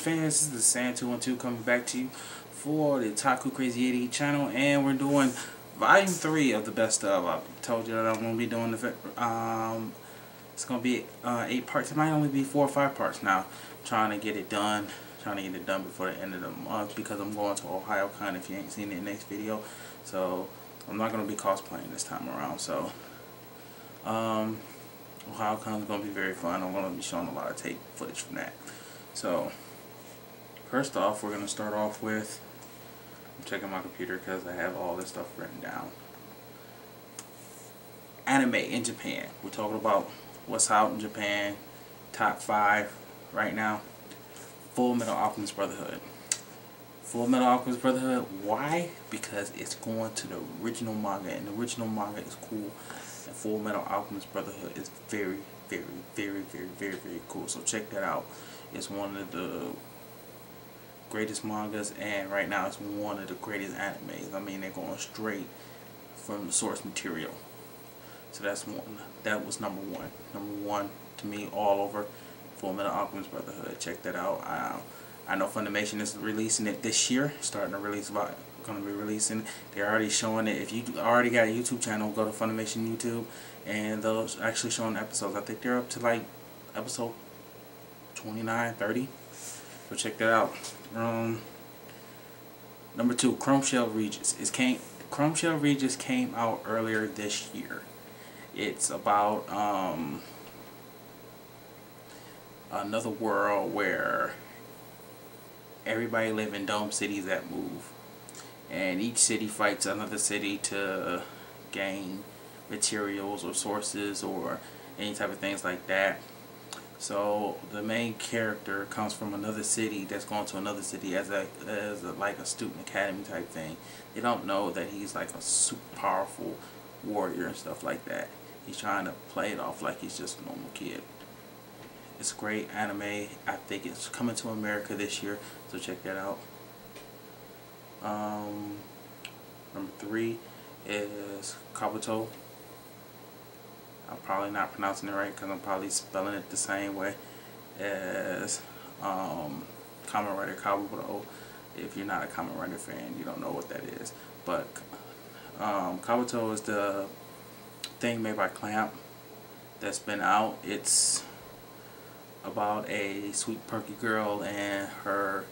fans, this is the San212 coming back to you for the Taku Crazy 88 channel, and we're doing volume 3 of the best of. I told you that I'm going to be doing the it's going to be 8 parts. It might only be 4 or 5 parts now. I'm trying to get it done before the end of the month, because I'm going to OhioCon if you ain't seen it in the next video. So I'm not going to be cosplaying this time around. So OhioCon is going to be very fun. I'm going to be showing a lot of tape footage from that. So first off, we're going to start off with, I'm checking my computer because I have all this stuff written down. Anime in Japan. We're talking about what's out in Japan, top 5 right now. Full Metal Alchemist Brotherhood. Full Metal Alchemist Brotherhood. Why? Because it's going to the original manga, and the original manga is cool. And Full Metal Alchemist Brotherhood is very, very, very, very, very, very cool. So check that out. It's one of the greatest mangas, and right now it's one of the greatest animes. I mean, they're going straight from the source material. So that's one. That was number one. Number one to me all over. Full Metal Alchemist Brotherhood. Check that out. I know Funimation is releasing it this year. Starting to release about. Going to be releasing. They're already showing it. If you already got a YouTube channel, go to Funimation YouTube, and they'll actually showing episodes. I think they're up to like episode 29, 30. So check that out. Number 2, Chrome Shell Regis. Chrome Shell Regis came out earlier this year. It's about another world where everybody live in dome cities that move, and each city fights another city to gain materials or sources or any type of things like that. So the main character comes from another city that's going to another city as like a student academy type thing. They don't know that he's like a super powerful warrior and stuff like that. He's trying to play it off like he's just a normal kid. It's a great anime. I think it's coming to America this year, so check that out. Number 3 is Kabuto. I'm probably not pronouncing it right because I'm probably spelling it the same way as Kamen Rider Kabuto. If you're not a Kamen Rider fan, you don't know what that is. But Kabuto is the thing made by Clamp that's been out. It's about a sweet perky girl and her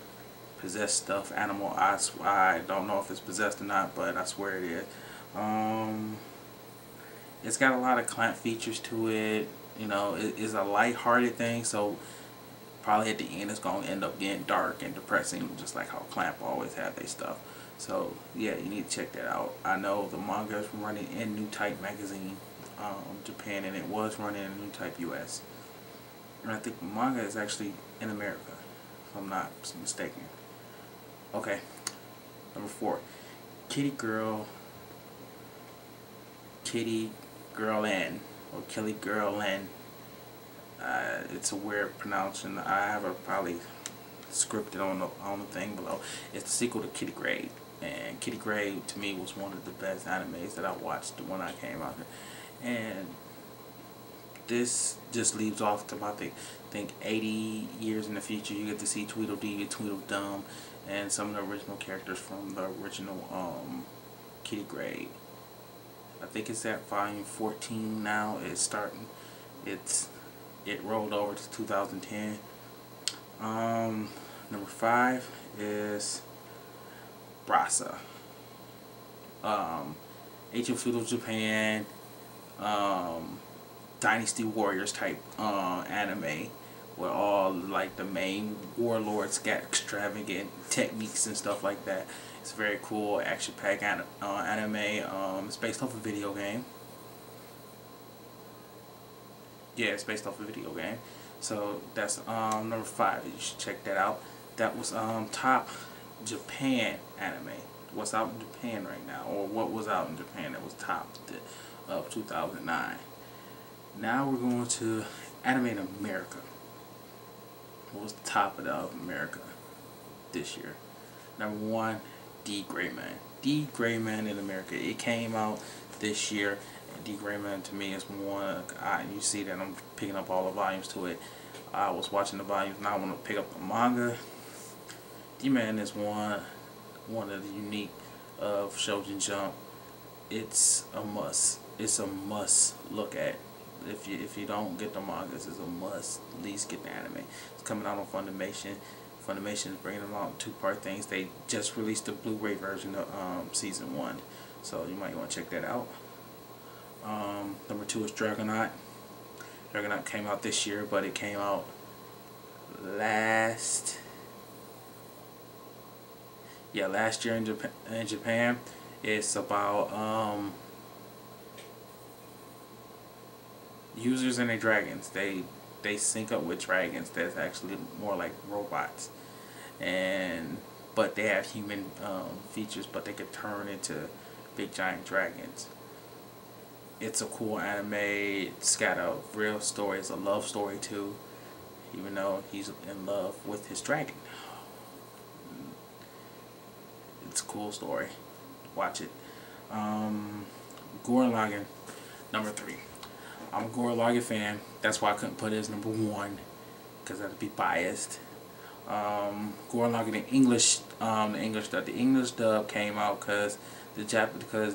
possessed stuffed animal. I don't know if it's possessed or not, but I swear it is. It's got a lot of Clamp features to it. You know, it's a light-hearted thing, so probably at the end it's going to end up getting dark and depressing, just like how Clamp always have their stuff. So yeah, you need to check that out. I know the manga is running in New Type magazine, Japan, and it was running in New Type US. And I think the manga is actually in America, if I'm not mistaken. Okay, number 4, Kitty Girl N, or Kelly Girl N. It's a weird pronunciation. I have it probably scripted on the thing below. It's the sequel to Kitty Grade, and Kitty Grade to me was one of the best animes that I watched when I came out here. And this just leaves off to about, I think 80 years in the future. You get to see Tweedledee and Tweedledum and some of the original characters from the original Kitty Grade. I think it's at volume 14 now. It's starting. It rolled over to 2010. Number 5 is Brasa. Ancient Feudal Japan, Dynasty Warriors type anime, where all like the main warlords got extravagant techniques and stuff like that. It's very cool, action-packed anime. It's based off a video game. Yeah, it's based off a video game. So that's number 5. You should check that out. That was top Japan anime. What's out in Japan right now, or what was out in Japan that was top of 2009. Now we're going to anime in America. What was the top of America this year? Number 1, D. Gray Man. D. Gray Man in America. It came out this year. And D. Gray Man to me is one. You see that I'm picking up all the volumes to it. I was watching the volumes. Now I want to pick up the manga. D-Man is one of the unique of Shonen Jump. It's a must. It's a must look at. If you don't get the mangas, it's a must at least get the anime. It's coming out on Funimation. Funimation is bringing along 2-part things. They just released the Blu-ray version of season 1, so you might want to check that out. Number 2 is Dragonaut. Dragonaut came out this year, but it came out last year in Japan. It's about users and their dragons. They sync up with dragons that's actually more like robots, but they have human features, but they could turn into big giant dragons. It's a cool anime. It's got a real story. It's a love story too, even though he's in love with his dragon. It's a cool story. Watch it. Gurren Lagann, number 3. I'm a Gurren Lagann fan. That's why I couldn't put it as number 1, because I'd be biased. Gurren Lagann in English, the English dub came out because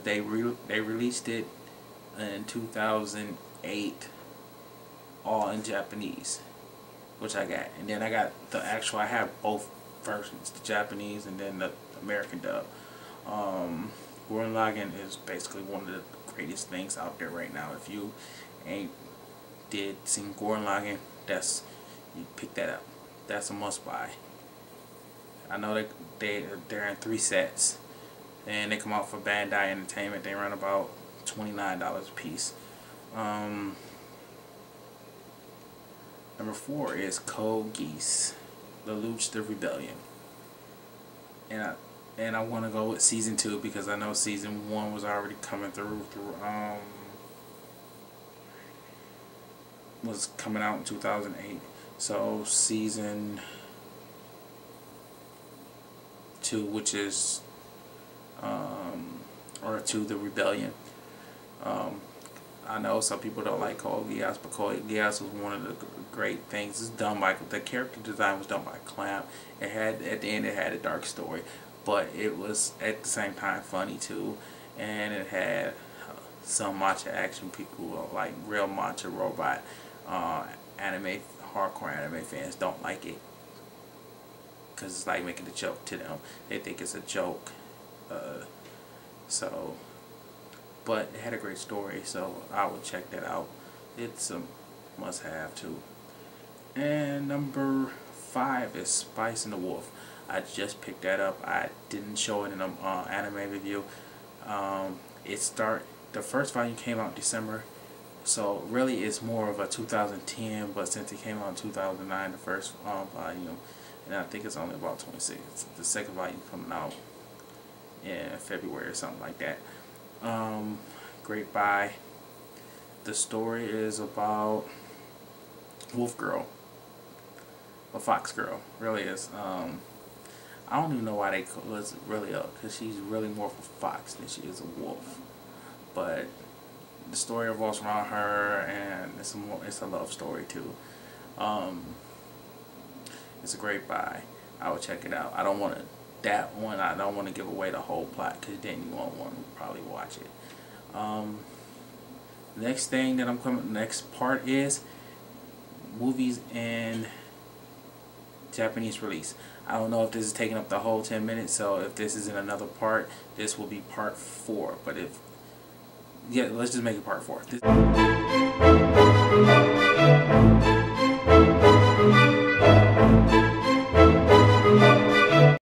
they released it in 2008, all in Japanese, which I got, and then I got I have both versions, the Japanese and then the American dub. Gurren Lagann is basically one of the greatest things out there right now. If you ain't seen Gurren Lagann, you pick that up. That's a must buy. I know that they're in 3 sets, and they come out for Bandai Entertainment. They run about $29 a piece. Number 4 is Code Geass, Lelouch the Rebellion, and I want to go with season 2 because I know season 1 was already coming was coming out in 2008. So season 2, which is or 2, the Rebellion. I know some people don't like Code Geass, but Code Geass was one of the great things. It's done by, the character design was done by Clamp. It had, at the end, it had a dark story, but it was at the same time funny too, and it had some macho action. People like real macho robot hardcore anime fans don't like it because it's like making a joke to them. They think it's a joke. But it had a great story, so I would check that out. It's a must-have too. And number 5 is Spice and the Wolf. I just picked that up. I didn't show it in an anime review. The first volume came out in December, so really it's more of a 2010. But since it came out in 2009, the first volume, and I think it's only about 26. The second volume coming out in February or something like that. Great buy. The story is about Wolf Girl, a Fox Girl, really is. I don't even know why they call it really up, because she's really more of a fox than she is a wolf. But the story revolves around her, and it's a love story too. It's a great buy. I would check it out. I don't want to give away the whole plot, because then you won't want to probably watch it. Next thing that next part is movies and Japanese release. I don't know if this is taking up the whole 10 minutes, so if this is in another part, this will be part 4. But let's just make it part 4.